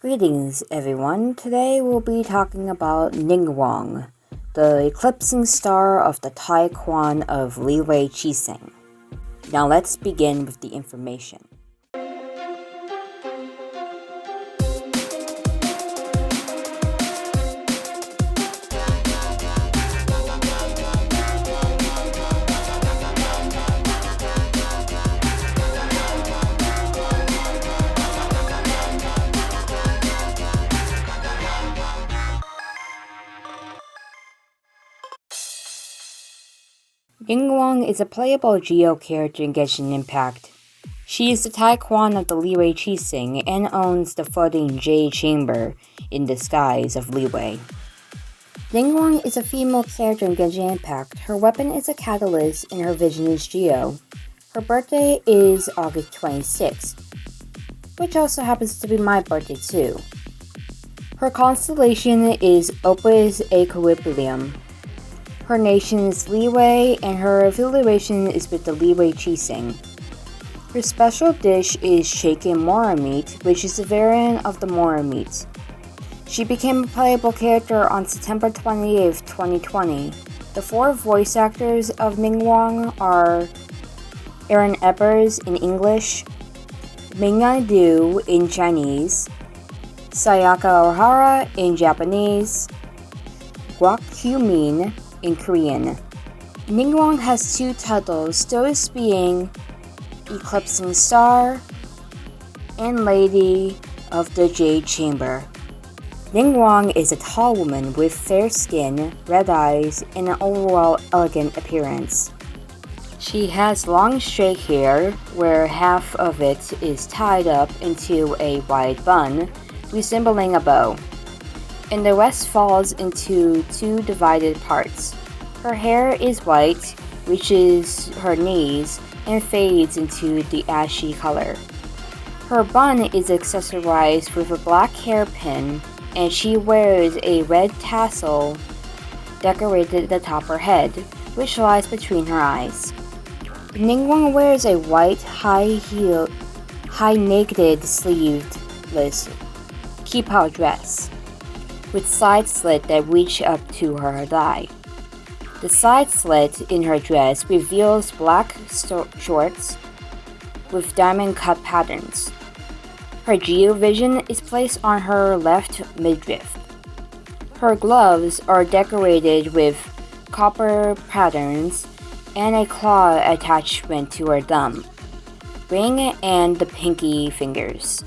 Greetings, everyone. Today we'll be talking about Niiggunang, the eclipsing star of the Taekwon of Liyue Chiseng. Now let's begin with the information. Niiggunang is a playable Geo character in Genshin Impact. She is the Taekwon of the Liyue Chiseng and owns the floating Jade Chamber in the skies of Liyue. Niiggunang is a female character in Genshin Impact. Her weapon is a catalyst and her vision is Geo. Her birthday is August 26th, which also happens to be my birthday too. Her constellation is Opus Equilibrium. Her nation is Liyue, and her affiliation is with the Liyue Chiseng. Her special dish is shaken Mora meat, which is a variant of the Mora meat. She became a playable character on September 28, 2020. The four voice actors of Niiggunang are Aaron Ebbers in English, Mingyan Du in Chinese, Sayaka Ohara in Japanese, Kwak Hyu-min in Korean. Niiggunang has two titles, those being Eclipsing Star and Lady of the Jade Chamber. Niiggunang is a tall woman with fair skin, red eyes, and an overall elegant appearance. She has long straight hair, where half of it is tied up into a wide bun, resembling a bow, and the rest falls into two divided parts. Her hair is white, reaches her knees, and fades into the ashy color. Her bun is accessorized with a black hairpin, and she wears a red tassel decorated at the top of her head, which lies between her eyes. Niiggunang wears a white, high-necketed sleeveless kipao dress with side slit that reach up to her thigh. The side slit in her dress reveals black shorts with diamond cut patterns. Her Geo vision is placed on her left midriff. Her gloves are decorated with copper patterns and a claw attachment to her thumb, ring, and the pinky fingers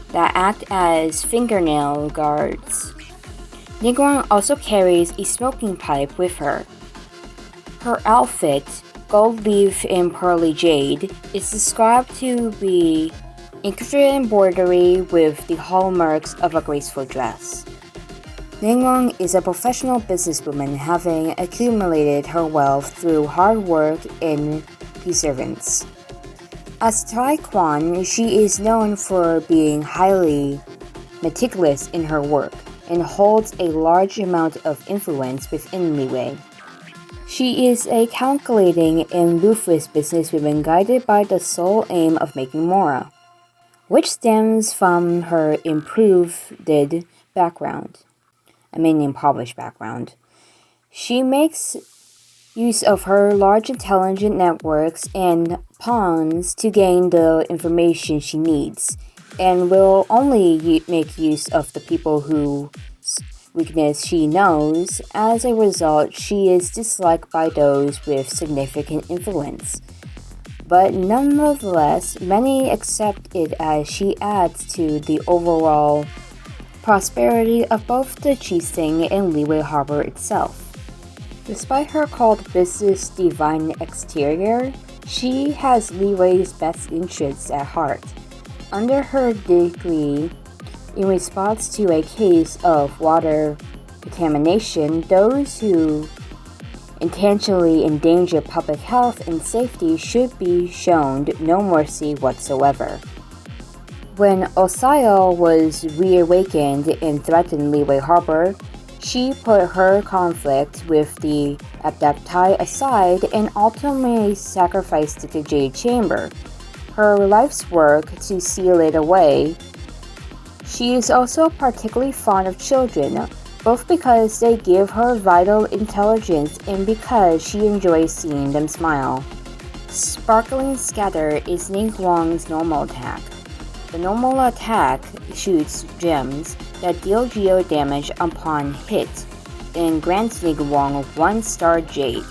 that act as fingernail guards. Niiggunang also carries a smoking pipe with her. Her outfit, gold leaf and pearly jade, is described to be intricate embroidery with the hallmarks of a graceful dress. Niiggunang is a professional businesswoman, having accumulated her wealth through hard work and perseverance. As Taekwon, she is known for being highly meticulous in her work and holds a large amount of influence within Liyue. She is a calculating and ruthless businesswoman guided by the sole aim of making Mora, which stems from her impoverished background. She makes use of her large intelligent networks and pawns to gain the information she needs, and will only make use of the people whose weakness she knows. As a result, she is disliked by those with significant influence. But nonetheless, many accept it as she adds to the overall prosperity of both the Chiseng and Liyue Harbor itself. Despite her called business divine exterior, she has Liyue's best interests at heart. Under her decree, in response to a case of water contamination, those who intentionally endanger public health and safety should be shown no mercy whatsoever. When Osayo was reawakened and threatened Liyue Harbor, she put her conflict with the Abducti aside and ultimately sacrificed the Jade Chamber, her life's work, to seal it away. She is also particularly fond of children, both because they give her vital intelligence and because she enjoys seeing them smile. Sparkling Scatter is Niiggunang's normal attack. The normal attack shoots gems that deal geo damage upon hit and grants Niiggunang 1-star Jade,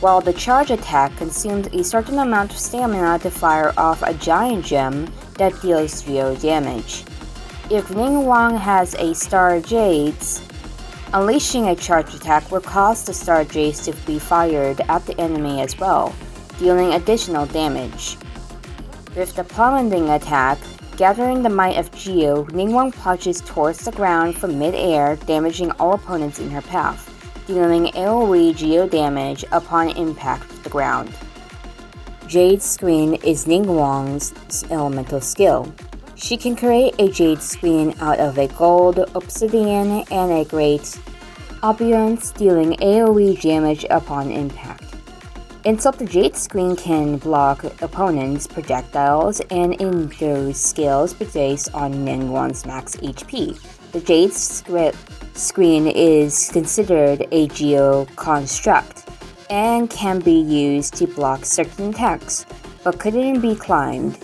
while the charge attack consumes a certain amount of stamina to fire off a giant gem that deals geo damage. If Niiggunang has a Star Jades, unleashing a charge attack will cause the Star Jades to be fired at the enemy as well, dealing additional damage. With the plummeting attack, gathering the might of Geo, Niiggunang punches towards the ground from mid-air, damaging all opponents in her path, dealing AoE Geo damage upon impact with the ground. Jade Screen is Niiggunang's elemental skill. She can create a Jade Screen out of a gold, obsidian, and a great Apparence, dealing AoE damage upon impact. Insult the Jade Screen can block opponents' projectiles and in those skills based on Niiggunang's max HP. The Jade Screen is considered a Geo construct and can be used to block certain attacks, but couldn't be climbed.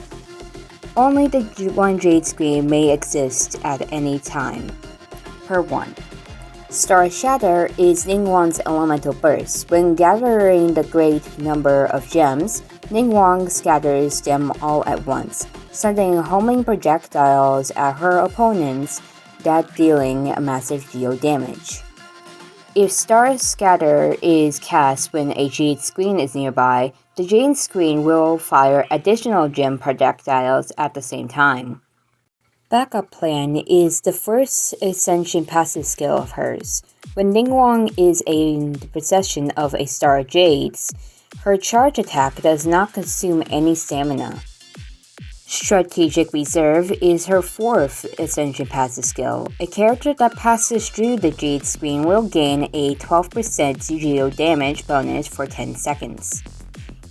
Only the one Jade Screen may exist at any time. Per 1. Star Shatter is Niiggunang's elemental burst. When gathering the great number of gems, Niiggunang scatters them all at once, sending homing projectiles at her opponents that dealing massive geo damage. If Star Scatter is cast when a Jade Screen is nearby, the Jade Screen will fire additional gem projectiles at the same time. Backup Plan is the first Ascension passive skill of hers. When Niiggunang is in the possession of a Star Jades, her charge attack does not consume any stamina. Strategic Reserve is her fourth Ascension passive skill. A character that passes through the Jade Screen will gain a 12% geo damage bonus for 10 seconds.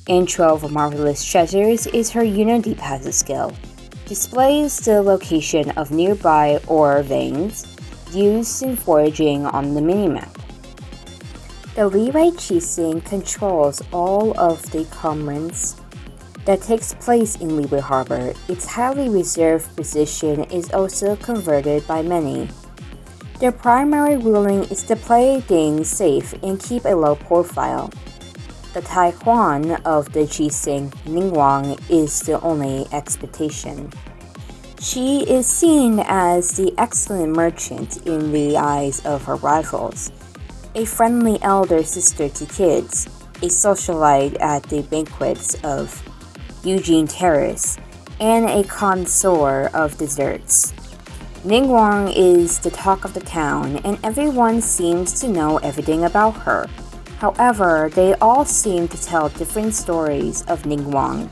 Intro of Marvelous Treasures is her Unity passive skill. Displays the location of nearby ore veins used in foraging on the minimap. The Liyue Qixing controls all of the commerce that takes place in Liyue Harbor. Its highly reserved position is also converted by many. Their primary ruling is to play things safe and keep a low profile. The Taekwon of the Qixing, Niiggunang, is the only expectation. She is seen as the excellent merchant in the eyes of her rivals, a friendly elder sister to kids, a socialite at the banquets of Eugene Terrace, and a connoisseur of desserts. Niiggunang is the talk of the town, and everyone seems to know everything about her. However, they all seem to tell different stories of Niiggunang,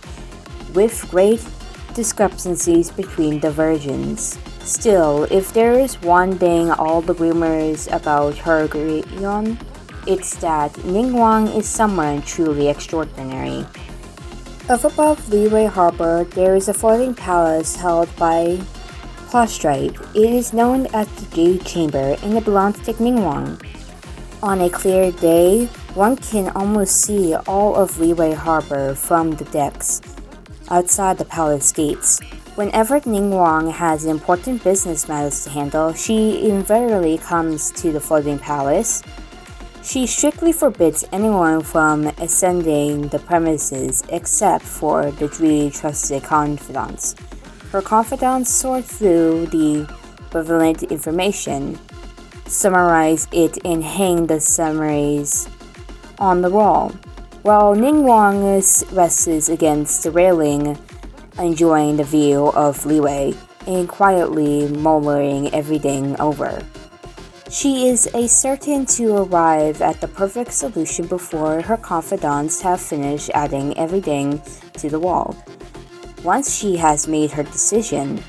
with great discrepancies between the versions. Still, if there is one thing all the rumors about her agree on, it's that Niiggunang is someone truly extraordinary. Up above Liyue Harbor, there is a floating palace held by Prostrate. It is known as the Jade Chamber and it belongs to Niiggunang. On a clear day, one can almost see all of Liyue Harbor from the decks outside the palace gates. Whenever Niiggunang has important business matters to handle, she invariably comes to the floating palace. She strictly forbids anyone from ascending the premises except for the three trusted confidants. Her confidants sort through the relevant information, summarize it, and hang the summaries on the wall, while Niiggunang rests against the railing, enjoying the view of Liyue and quietly mulling everything over. She is certain to arrive at the perfect solution before her confidants have finished adding everything to the wall. Once she has made her decision,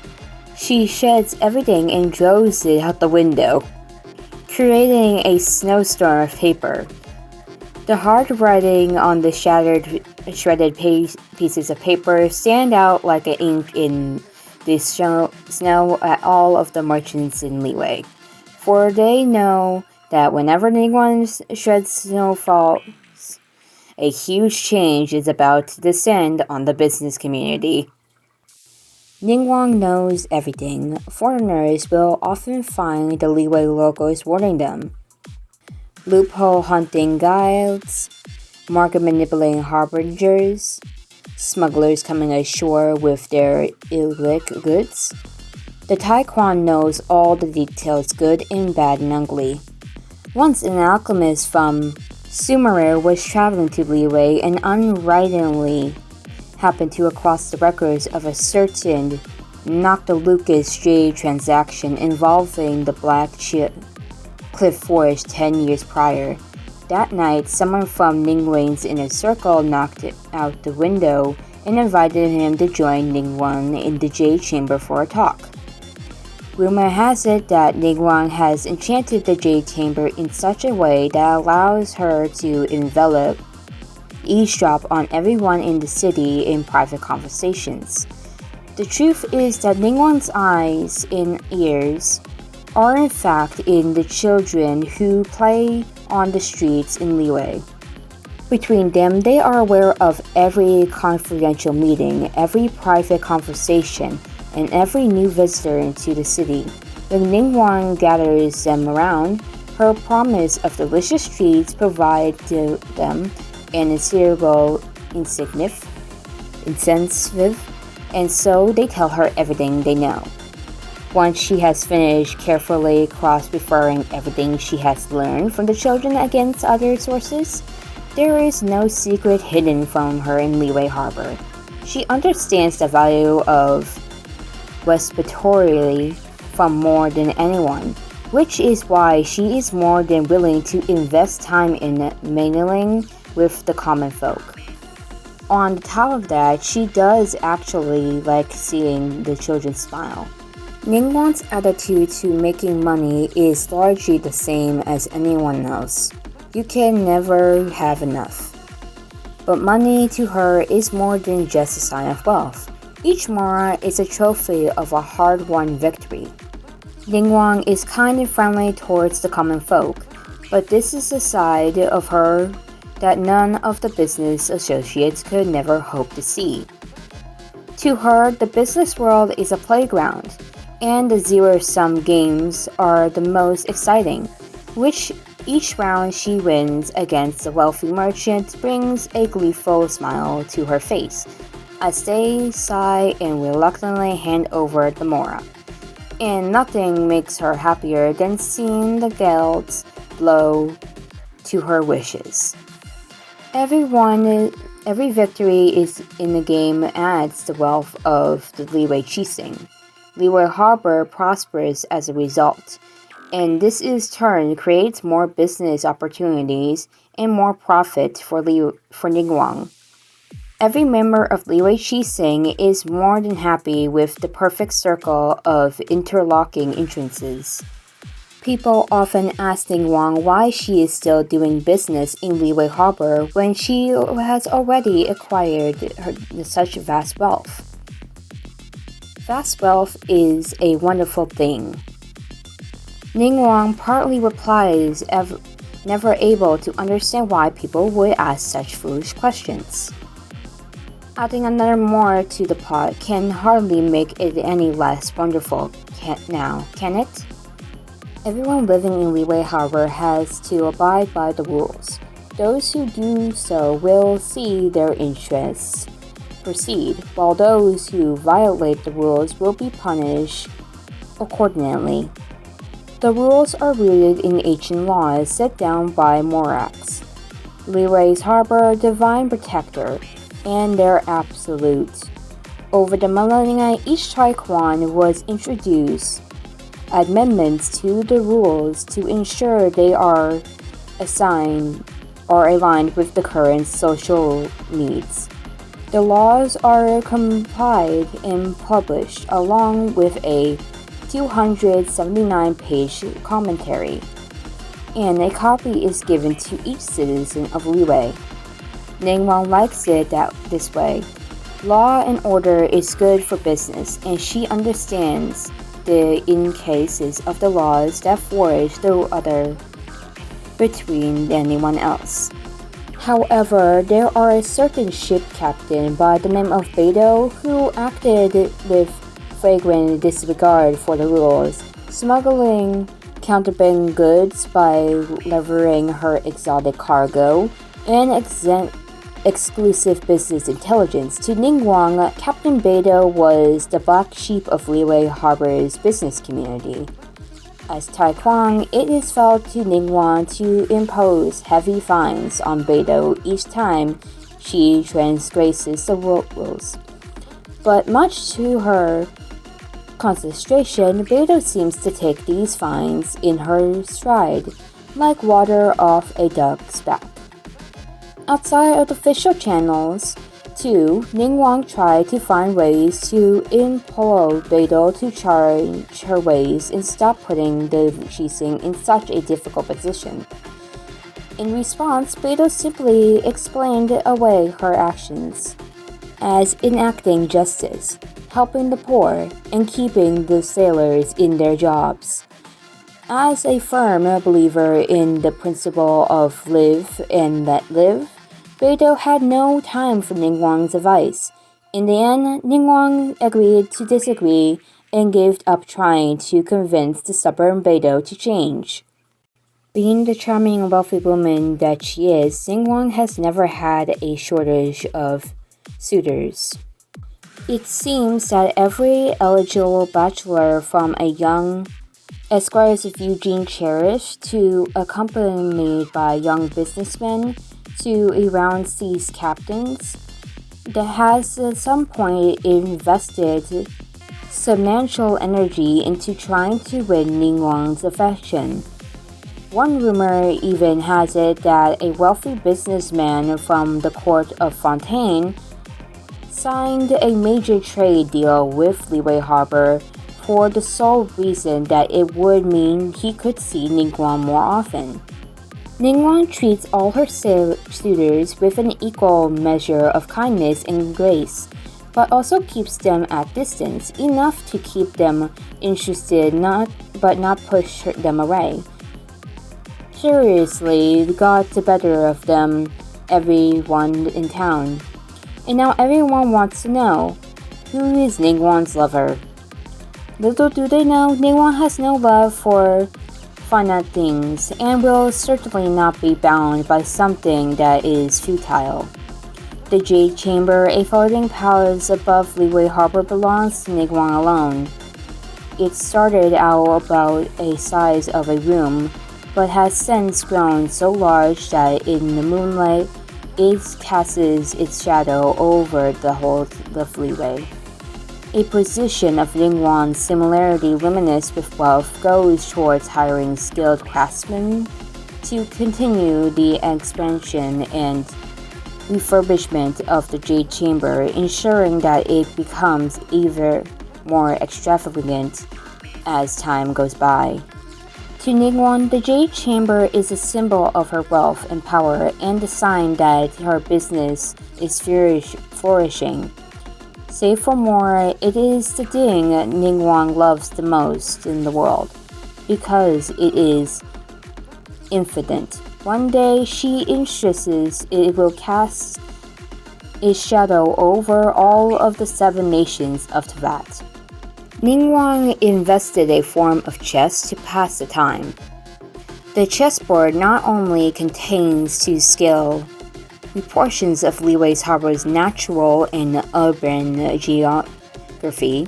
she sheds everything and throws it out the window, creating a snowstorm of paper. The hard writing on the shredded pieces of paper stand out like ink in They snow at all of the merchants in Liyue, for they know that whenever Niiggunang shreds snowfall, a huge change is about to descend on the business community. Niiggunang knows everything. Foreigners will often find the Liyue locals warning them. Loophole hunting guides, market manipulating harbingers, smugglers coming ashore with their illicit goods. The Taekwon knows all the details, good and bad and ugly. Once an alchemist from Sumeru was traveling to Liyue and unwittingly happened to across the records of a certain Noctilucous jade transaction involving the Black Cliff Forest 10 years prior. That night, someone from Niiggunang's inner circle knocked out the window and invited him to join Niiggunang in the Jade Chamber for a talk. Rumor has it that Niiggunang has enchanted the Jade Chamber in such a way that allows her to eavesdrop on everyone in the city in private conversations. The truth is that Niiggunang's eyes and ears are in fact in the children who play on the streets in Liyue. Between them, they are aware of every confidential meeting, every private conversation, and every new visitor into the city. When Niiggunang gathers them around, her promise of delicious treats provides to them an insatiable incentive, and so they tell her everything they know. Once she has finished carefully cross-referring everything she has learned from the children against other sources, there is no secret hidden from her in Liyue Harbor. She understands the value of respiratory from more than anyone, which is why she is more than willing to invest time in mingling with the common folk. On top of that, she does actually like seeing the children smile. Niiggunang's attitude to making money is largely the same as anyone else. You can never have enough. But money to her is more than just a sign of wealth. Each mora is a trophy of a hard-won victory. Niiggunang is kind and friendly towards the common folk, but this is a side of her that none of the business associates could never hope to see. To her, the business world is a playground, and the zero-sum games are the most exciting, which each round she wins against a wealthy merchant brings a gleeful smile to her face, as they sigh and reluctantly hand over the mora. And nothing makes her happier than seeing the guilds blow to her wishes. Every victory is in the game adds the wealth of the Liyue Chising. Liyue Harbor prospers as a result, and this in turn creates more business opportunities and more profit for Niiggunang. Every member of Liyue Chising is more than happy with the perfect circle of interlocking entrances. People often ask Niiggunang why she is still doing business in Liyue Harbor when she has already acquired such vast wealth. Vast wealth is a wonderful thing. Niiggunang partly replies, never able to understand why people would ask such foolish questions. Adding another more to the pot can hardly make it any less wonderful, can it? Everyone living in Liyue Harbor has to abide by the rules. Those who do so will see their interests proceed, while those who violate the rules will be punished accordingly. The rules are rooted in ancient laws set down by Morax, Liyue's harbor divine protector, and their absolute. Over the millennia, each Taekwon was introduced amendments to the rules to ensure they are aligned with the current social needs. The laws are compiled and published along with a 279-page commentary, and a copy is given to each citizen of Liyue. Niiggunang likes it this way. Law and order is good for business, and she understands the incases of the laws that forge the other between anyone else. However, there are a certain ship captain by the name of Beidou who acted with flagrant disregard for the rules, smuggling counterfeit goods by levering her exotic cargo and exclusive business intelligence. To Niiggunang, Captain Beidou was the black sheep of Liyue Harbor's business community. As Taekwang, it is felt to Niiggunang to impose heavy fines on Beidou each time she transgresses the rules. But much to her concentration, Beidou seems to take these fines in her stride, like water off a duck's back. Outside of the official channels, too, Niiggunang tried to find ways to implore Beidou to change her ways and stop putting the Qixing in such a difficult position. In response, Beidou simply explained away her actions as enacting justice, helping the poor, and keeping the sailors in their jobs. As a firm believer in the principle of live and let live, Beidou had no time for Niiggunang's advice. In the end, Niiggunang agreed to disagree and gave up trying to convince the stubborn Beidou to change. Being the charming and wealthy woman that she is, Niiggunang has never had a shortage of suitors. It seems that every eligible bachelor, from a young esquires of Eugene Cherish to accompanied by young businessmen to a round seas captains, that has at some point invested substantial energy into trying to win Niiggunang's affection. One rumor even has it that a wealthy businessman from the court of Fontaine signed a major trade deal with Liyue Harbor for the sole reason that it would mean he could see Niiggunang more often. Niiggunang treats all her suitors with an equal measure of kindness and grace, but also keeps them at distance, enough to keep them interested but not push them away. Curiously, got the better of them, everyone in town. And now everyone wants to know, who is Niiggunang's lover? Little do they know, Niiggunang has no love for finite things, and will certainly not be bound by something that is futile. The Jade Chamber, a floating palace above Liyue Harbor, belongs to Niiggunang alone. It started out about a size of a room, but has since grown so large that in the moonlight it casts its shadow over the whole of Liyue. A position of Niiggunang's similarity luminous with wealth goes towards hiring skilled craftsmen to continue the expansion and refurbishment of the Jade Chamber, ensuring that it becomes even more extravagant as time goes by. To Niiggunang, the Jade Chamber is a symbol of her wealth and power and a sign that her business is flourishing. Save for more, it is the thing Niiggunang loves the most in the world, because it is infinite. One day, she insists it will cast its shadow over all of the 7 nations of Tibet. Niiggunang invented a form of chess to pass the time. The chessboard not only contains to scale portions of Liyue Harbor's natural and urban geography,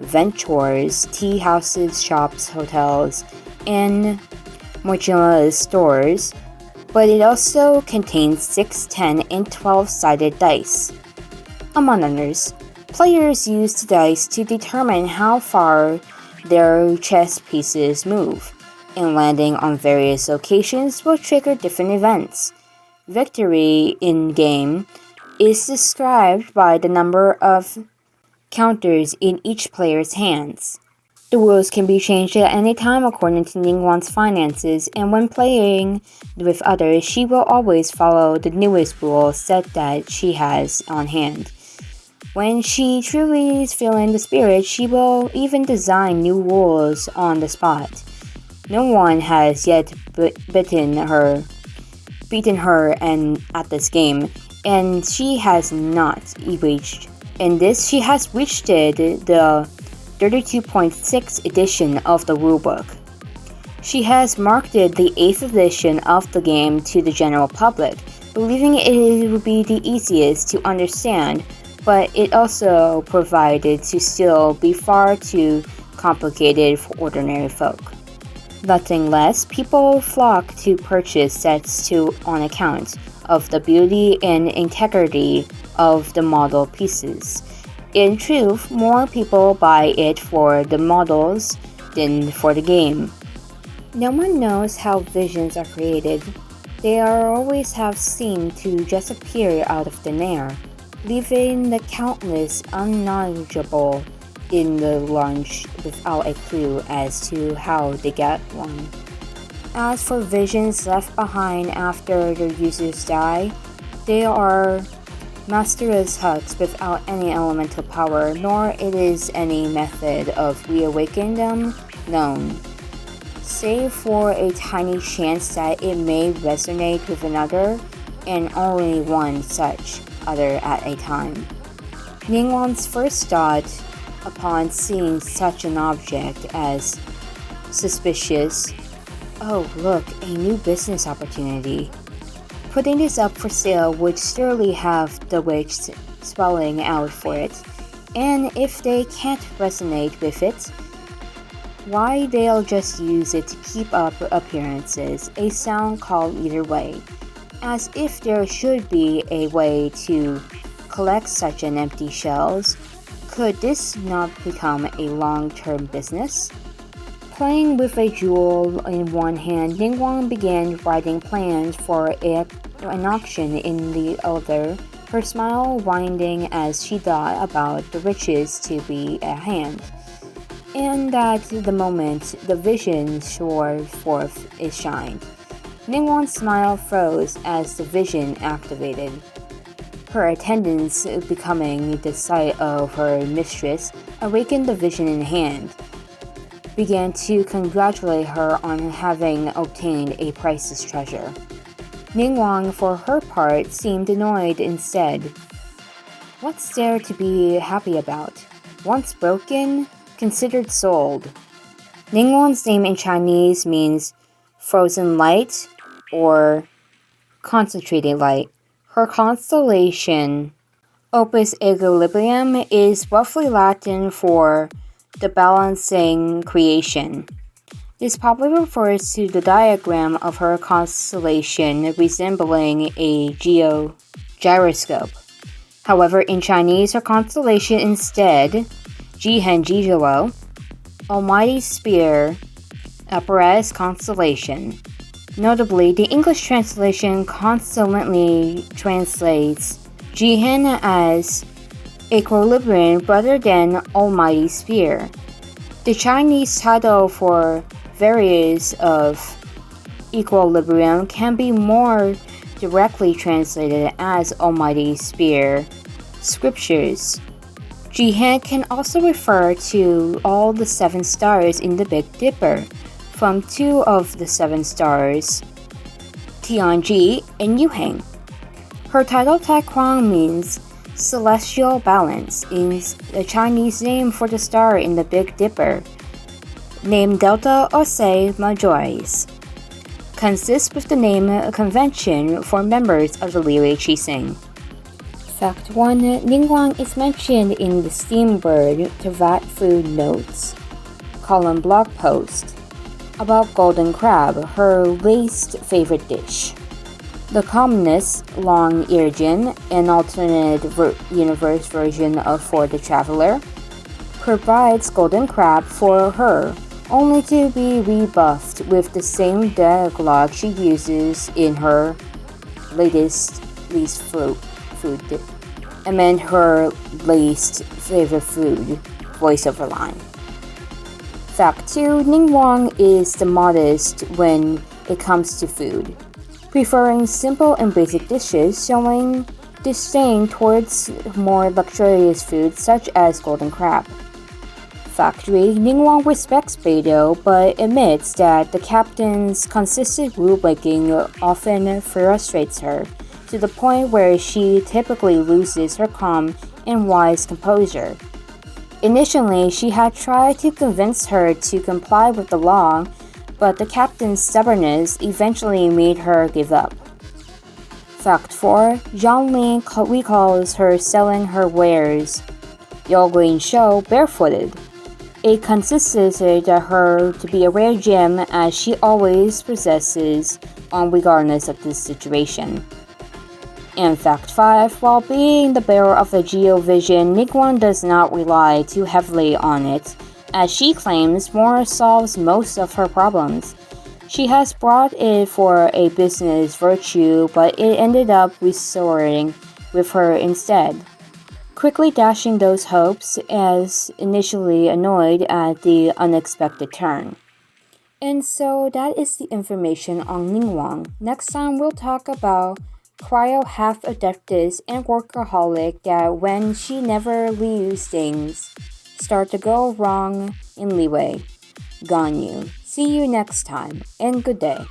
ventures, tea houses, shops, hotels, and merchandise stores, but it also contains 6, 10, and 12-sided dice. Among others, players use the dice to determine how far their chess pieces move, and landing on various locations will trigger different events. Victory in-game is described by the number of counters in each player's hands. The rules can be changed at any time according to Niiggunang's finances, and when playing with others, she will always follow the newest rule set that she has on hand. When she truly is feeling the spirit, she will even design new rules on the spot. No one has yet beaten her and at this game, and she has not reached. In this, she has reached the 32.6 edition of the rulebook. She has marketed the 8th edition of the game to the general public, believing it would be the easiest to understand, but it also provided to still be far too complicated for ordinary folk. Nothing less, people flock to purchase sets on account of the beauty and integrity of the model pieces. In truth, more people buy it for the models than for the game. No one knows how visions are created. They are always have seemed to just appear out of thin air, leaving the countless unknowledgeable in the launch without a clue as to how they get one. As for visions left behind after their users die, they are masterless huts without any elemental power, nor it is any method of reawakening them known, save for a tiny chance that it may resonate with another, and only one such other at a time. Niiggunang's first thought upon seeing such an object as suspicious. Oh, look, a new business opportunity. Putting this up for sale would surely have the witch spelling out for it, and if they can't resonate with it, why they'll just use it to keep up appearances, a sound call either way, as if there should be a way to collect such an empty shells. Could this not become a long-term business? Playing with a jewel in one hand, Niiggunang began writing plans for an auction in the other, her smile winding as she thought about the riches to be at hand. And at the moment the vision shone forth its shine. Niiggunang's smile froze as the vision activated. Her attendants, becoming the sight of her mistress, awakened the vision in hand, began to congratulate her on having obtained a priceless treasure. Niiggunang, for her part, seemed annoyed and said, "What's there to be happy about? Once broken, considered sold." Niiggunang's name in Chinese means frozen light or concentrated light. Her constellation, Opus Equilibrium, is roughly Latin for the balancing creation. This probably refers to the diagram of her constellation resembling a gyroscope. However, in Chinese, her constellation instead, Jihen Jizhuo, Almighty Spear, Apparence constellation. Notably, the English translation constantly translates Jihen as equilibrium rather than Almighty Spear. The Chinese title for various of equilibrium can be more directly translated as Almighty Spear. Scriptures. Jihen can also refer to all the 7 stars in the Big Dipper, from 2 of the 7 stars, Tianji and Yuheng. Her title Taekwang means celestial balance, is the Chinese name for the star in the Big Dipper, named Delta Ursae Majoris. Consists with the name convention for members of the Liyue Qixing. Fact 1. Niiggunang is mentioned in the Steambird to Vat Food Notes column blog post about golden crab, her least favorite dish. The commonest, long-eared jin, an alternate universe version of For the Traveler, provides golden crab for her, only to be rebuffed with the same dialogue she uses in her least favorite food voiceover line. Fact 2. Niiggunang is the modest when it comes to food, preferring simple and basic dishes, showing disdain towards more luxurious foods such as golden crab. Fact 3. Niiggunang respects Beidou, but admits that the captain's consistent rule-breaking often frustrates her, to the point where she typically loses her calm and wise composure. Initially, she had tried to convince her to comply with the law, but the captain's stubbornness eventually made her give up. Fact 4. Zhang Ling recalls her selling her wares, Yogui Show, barefooted. It considered her to be a rare gem as she always possesses regardless of the situation. And fact 5, while being the bearer of the Geo-Vision, Niiggunang does not rely too heavily on it, as she claims more solves most of her problems. She has brought it for a business virtue, but it ended up restoring with her instead, quickly dashing those hopes as initially annoyed at the unexpected turn. And so that is the information on Niiggunang. Next time we'll talk about cryo half-adeptus and workaholic that when she never leaves things start to go wrong in Liyue. Ganyu. See you next time, and good day.